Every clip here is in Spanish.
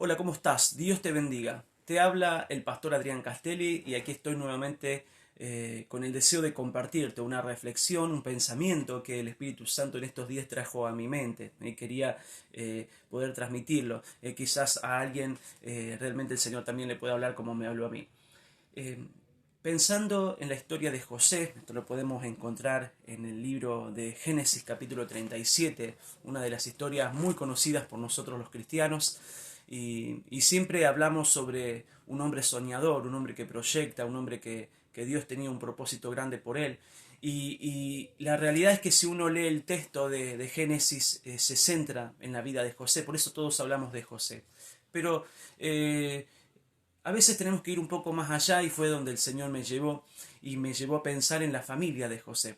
Hola, ¿cómo estás? Dios te bendiga. Te habla el pastor Adrián Castelli y aquí estoy nuevamente con el deseo de compartirte una reflexión, un pensamiento que el Espíritu Santo en estos días trajo a mi mente y quería poder transmitirlo. Quizás a alguien realmente el Señor también le pueda hablar como me habló a mí. Eh, Pensando en la historia de José, esto lo podemos encontrar en el libro de Génesis capítulo 37, una de las historias muy conocidas por nosotros los cristianos, y siempre hablamos sobre un hombre soñador, un hombre que proyecta, un hombre que Dios tenía un propósito grande por él. Y la realidad es que si uno lee el texto de Génesis, se centra en la vida de José, por eso todos hablamos de José. Pero a veces tenemos que ir un poco más allá y fue donde el Señor me llevó y me llevó a pensar en la familia de José.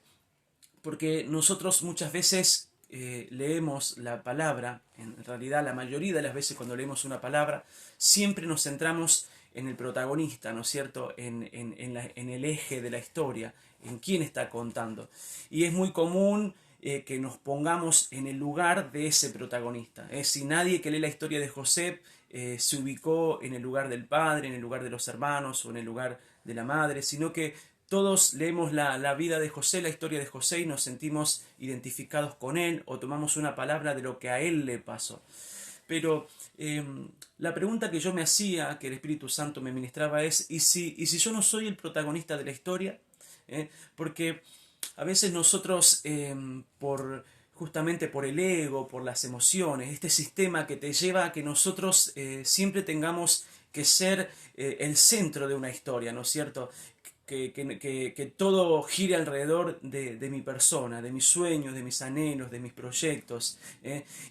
Porque nosotros muchas veces leemos la palabra, en realidad la mayoría de las veces cuando leemos una palabra, siempre nos centramos en el protagonista, ¿no es cierto? En el eje de la historia, en quién está contando. Y es muy común que nos pongamos en el lugar de ese protagonista. Si nadie que lee la historia de José se ubicó en el lugar del padre, en el lugar de los hermanos o en el lugar de la madre, sino que todos leemos la vida de José, la historia de José y nos sentimos identificados con él o tomamos una palabra de lo que a él le pasó. Pero eh, la pregunta que yo me hacía, que el Espíritu Santo me ministraba es, ¿y si yo no soy el protagonista de la historia? Porque a veces nosotros, justamente por el ego, por las emociones, este sistema que te lleva a que nosotros siempre tengamos que ser el centro de una historia, ¿no es cierto? Que todo gire alrededor de mi persona, de mis sueños, de mis anhelos, de mis proyectos.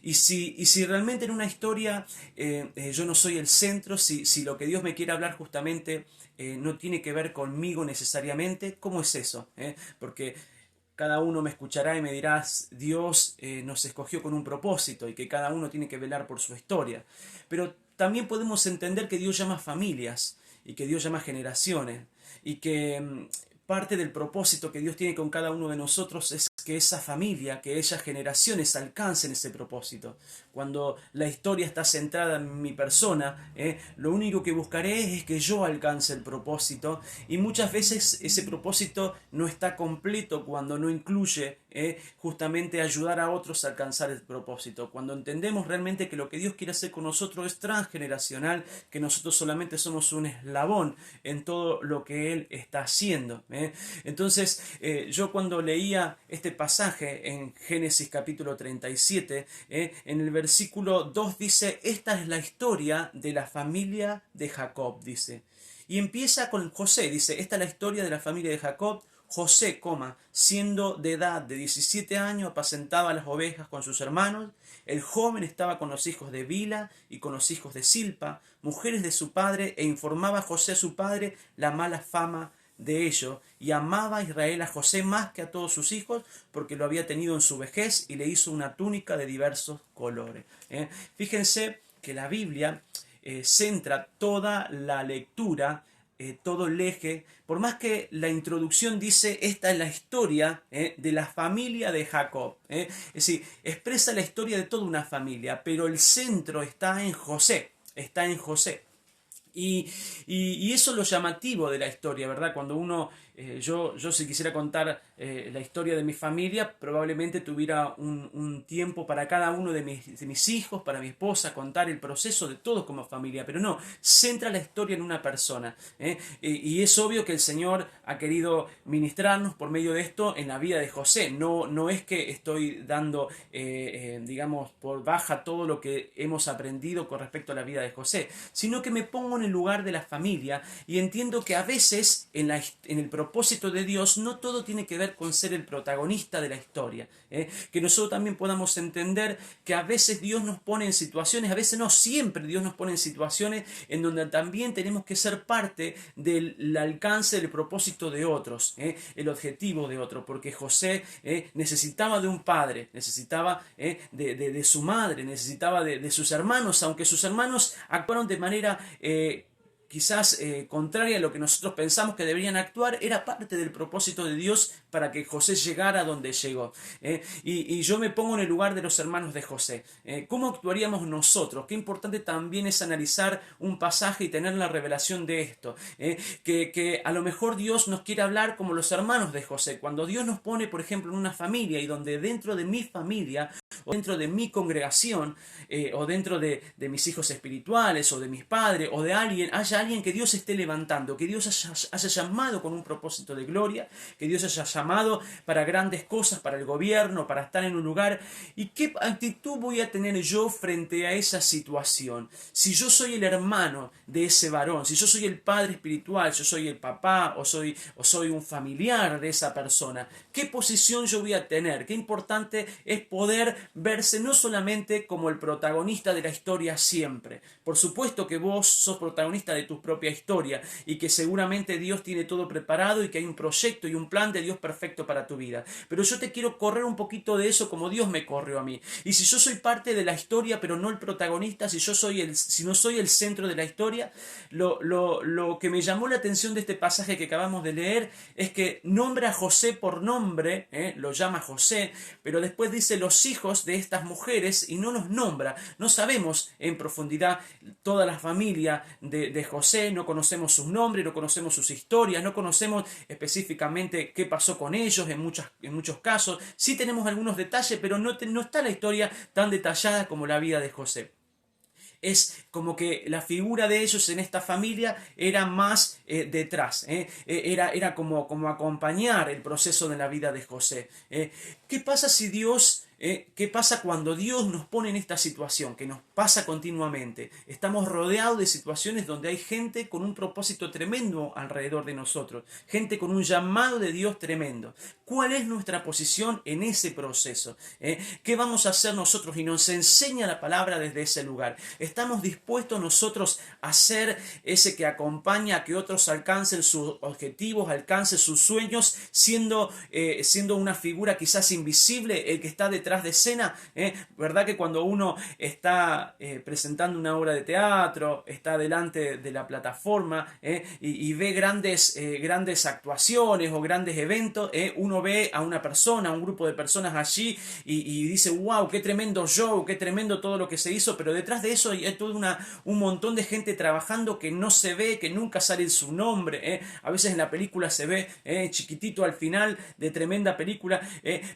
Y si realmente en una historia yo no soy el centro, si lo que Dios me quiere hablar justamente no tiene que ver conmigo necesariamente, ¿cómo es eso? Porque cada uno me escuchará y me dirás, Dios nos escogió con un propósito y que cada uno tiene que velar por su historia. Pero también podemos entender que Dios llama familias y que Dios llama generaciones y que parte del propósito que Dios tiene con cada uno de nosotros es que esa familia, que esas generaciones alcancen ese propósito. Cuando la historia está centrada en mi persona, lo único que buscaré es que yo alcance el propósito y muchas veces ese propósito no está completo cuando no incluye justamente ayudar a otros a alcanzar el propósito. Cuando entendemos realmente que lo que Dios quiere hacer con nosotros es transgeneracional, que nosotros solamente somos un eslabón en todo lo que Él está haciendo. Entonces, yo cuando leía este pasaje en Génesis capítulo 37, en el versículo 2 dice, esta es la historia de la familia de Jacob, dice. Y empieza con José, dice, esta es la historia de la familia de Jacob. José, siendo de edad de 17 años, apacentaba las ovejas con sus hermanos. El joven estaba con los hijos de Bila y con los hijos de Silpa, mujeres de su padre, e informaba a José a su padre la mala fama de ellos, y amaba a Israel a José más que a todos sus hijos, porque lo había tenido en su vejez y le hizo una túnica de diversos colores. Fíjense que la Biblia centra toda la lectura, todo el eje, por más que la introducción dice, esta es la historia de la familia de Jacob. Es decir, expresa la historia de toda una familia, pero el centro está en José, está en José. Y eso es lo llamativo de la historia, ¿verdad? Cuando uno, yo si quisiera contar la historia de mi familia, probablemente tuviera un tiempo para cada uno de mis hijos, para mi esposa, contar el proceso de todos como familia, pero no, centra la historia en una persona. Y es obvio que el Señor ha querido ministrarnos por medio de esto en la vida de José. No, no es que estoy dando, digamos, por baja todo lo que hemos aprendido con respecto a la vida de José, sino que me pongo en el lugar de la familia y entiendo que a veces en el propósito de Dios no todo tiene que ver con ser el protagonista de la historia. Que nosotros también podamos entender que a veces Dios nos pone en situaciones, a veces no siempre Dios nos pone en situaciones en donde también tenemos que ser parte del alcance del propósito de otros, el objetivo de otro, porque José necesitaba de un padre, necesitaba de su madre, necesitaba de sus hermanos, aunque sus hermanos actuaron de manera quizás contraria a lo que nosotros pensamos que deberían actuar, era parte del propósito de Dios para que José llegara a donde llegó. Y yo me pongo en el lugar de los hermanos de José. ¿Cómo actuaríamos nosotros? Qué importante también es analizar un pasaje y tener la revelación de esto. Que a lo mejor Dios nos quiere hablar como los hermanos de José. Cuando Dios nos pone, por ejemplo, en una familia y donde dentro de mi familia o dentro de mi congregación o dentro de mis hijos espirituales o de mis padres o de alguien, haya alguien que Dios esté levantando, que Dios haya llamado con un propósito de gloria, que Dios haya llamado para grandes cosas, para el gobierno, para estar en un lugar. ¿Y qué actitud voy a tener yo frente a esa situación? Si yo soy el hermano de ese varón, si yo soy el padre espiritual, yo soy el papá o soy un familiar de esa persona, ¿qué posición yo voy a tener? Qué importante es poder verse no solamente como el protagonista de la historia siempre. Por supuesto que vos sos protagonista de tu propia historia y que seguramente Dios tiene todo preparado y que hay un proyecto y un plan de Dios perfecto para tu vida. Pero yo te quiero correr un poquito de eso como Dios me corrió a mí. Y si yo soy parte de la historia pero no el protagonista, si no soy el centro de la historia, lo que me llamó la atención de este pasaje que acabamos de leer es que nombra a José por nombre, lo llama José, pero después dice los hijos de estas mujeres y no los nombra. No sabemos en profundidad toda la familia de José, no conocemos sus nombres, no conocemos sus historias, no conocemos específicamente qué pasó con ellos en muchos casos. Sí tenemos algunos detalles, pero no está la historia tan detallada como la vida de José. Es como que la figura de ellos en esta familia era más detrás, era como acompañar el proceso de la vida de José. ¿Qué pasa si Dios... ¿Qué pasa cuando Dios nos pone en esta situación? Que nos pasa continuamente. Estamos rodeados de situaciones donde hay gente con un propósito tremendo alrededor de nosotros. Gente con un llamado de Dios tremendo. ¿Cuál es nuestra posición en ese proceso? ¿Qué vamos a hacer nosotros? Y nos enseña la palabra desde ese lugar. ¿Estamos dispuestos nosotros a ser ese que acompaña a que otros alcancen sus objetivos, alcancen sus sueños, siendo una figura quizás invisible, el que está detrás de escena? ¿Verdad que cuando uno está presentando una obra de teatro, está delante de la plataforma y ve grandes actuaciones o grandes eventos, uno ve a una persona, a un grupo de personas allí y dice, wow, qué tremendo show, qué tremendo todo lo que se hizo, pero detrás de eso hay todo un montón de gente trabajando que no se ve, que nunca sale su nombre. A veces en la película se ve chiquitito al final de tremenda película,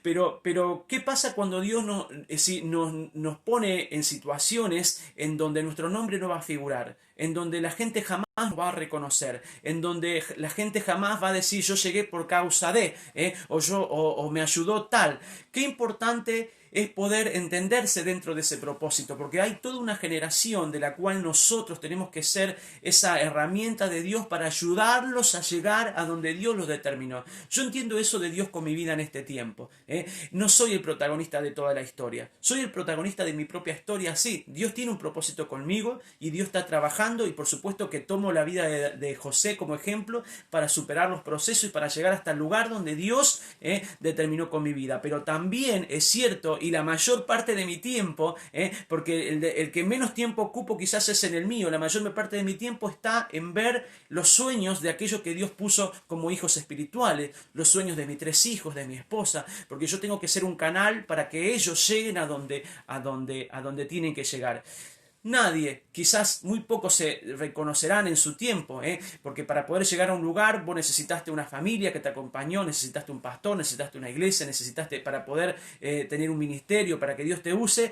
pero ¿qué pasa cuando Dios nos pone en situaciones en donde nuestro nombre no va a figurar, en donde la gente jamás nos va a reconocer, en donde la gente jamás va a decir yo llegué por causa de, o me ayudó tal? Qué importante es poder entenderse dentro de ese propósito, porque hay toda una generación de la cual nosotros tenemos que ser esa herramienta de Dios para ayudarlos a llegar a donde Dios los determinó. Yo entiendo eso de Dios con mi vida en este tiempo. No soy el protagonista de toda la historia, soy el protagonista de mi propia historia. Sí, Dios tiene un propósito conmigo y Dios está trabajando, y por supuesto que tomo la vida de José como ejemplo para superar los procesos y para llegar hasta el lugar donde Dios determinó con mi vida. Pero también es cierto, y la mayor parte de mi tiempo, porque el que menos tiempo ocupo quizás es en el mío, la mayor parte de mi tiempo está en ver los sueños de aquellos que Dios puso como hijos espirituales, los sueños de mis 3 hijos, de mi esposa, porque yo tengo que ser un canal para que ellos lleguen a donde tienen que llegar. Nadie, quizás muy pocos se reconocerán en su tiempo, porque para poder llegar a un lugar vos necesitaste una familia que te acompañó, necesitaste un pastor, necesitaste una iglesia, necesitaste para poder tener un ministerio, para que Dios te use,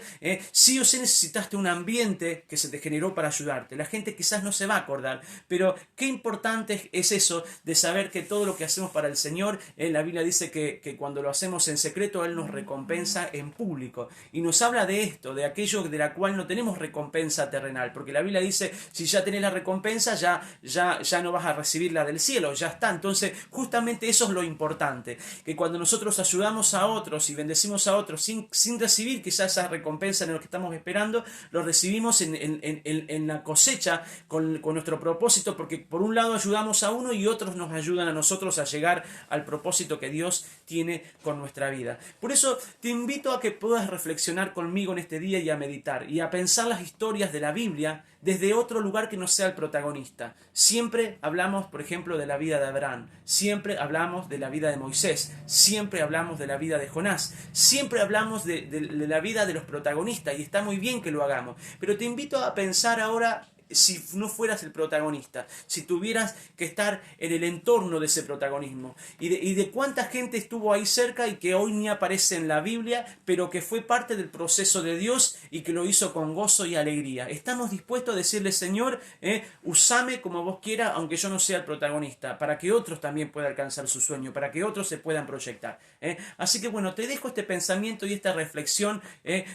sí o sí necesitaste un ambiente que se te generó para ayudarte. La gente quizás no se va a acordar, pero qué importante es eso de saber que todo lo que hacemos para el Señor, la Biblia dice que cuando lo hacemos en secreto Él nos recompensa en público, y nos habla de esto, de aquello de la cual no tenemos recompensa terrenal, porque la Biblia dice, si ya tenés la recompensa, ya no vas a recibirla del cielo, ya está. Entonces justamente eso es lo importante, que cuando nosotros ayudamos a otros y bendecimos a otros sin recibir quizás esa recompensa en lo que estamos esperando, lo recibimos en la cosecha con nuestro propósito, porque por un lado ayudamos a uno y otros nos ayudan a nosotros a llegar al propósito que Dios tiene con nuestra vida. Por eso te invito a que puedas reflexionar conmigo en este día y a meditar y a pensar las historias historias de la Biblia desde otro lugar que no sea el protagonista. Siempre hablamos, por ejemplo, de la vida de Abraham, siempre hablamos de la vida de Moisés, siempre hablamos de la vida de Jonás, siempre hablamos de la vida de los protagonistas y está muy bien que lo hagamos. Pero te invito a pensar ahora si no fueras el protagonista, si tuvieras que estar en el entorno de ese protagonismo y de cuánta gente estuvo ahí cerca y que hoy ni aparece en la Biblia, pero que fue parte del proceso de Dios y que lo hizo con gozo y alegría. Estamos dispuestos a decirle, Señor, usame como vos quieras, aunque yo no sea el protagonista, para que otros también puedan alcanzar su sueño, para que otros se puedan proyectar. Así que bueno, te dejo este pensamiento y esta reflexión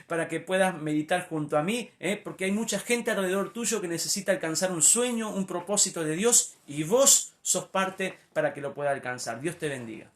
para que puedas meditar junto a mí, porque hay mucha gente alrededor tuyo que necesita alcanzar un sueño, un propósito de Dios, y vos sos parte para que lo pueda alcanzar. Dios te bendiga.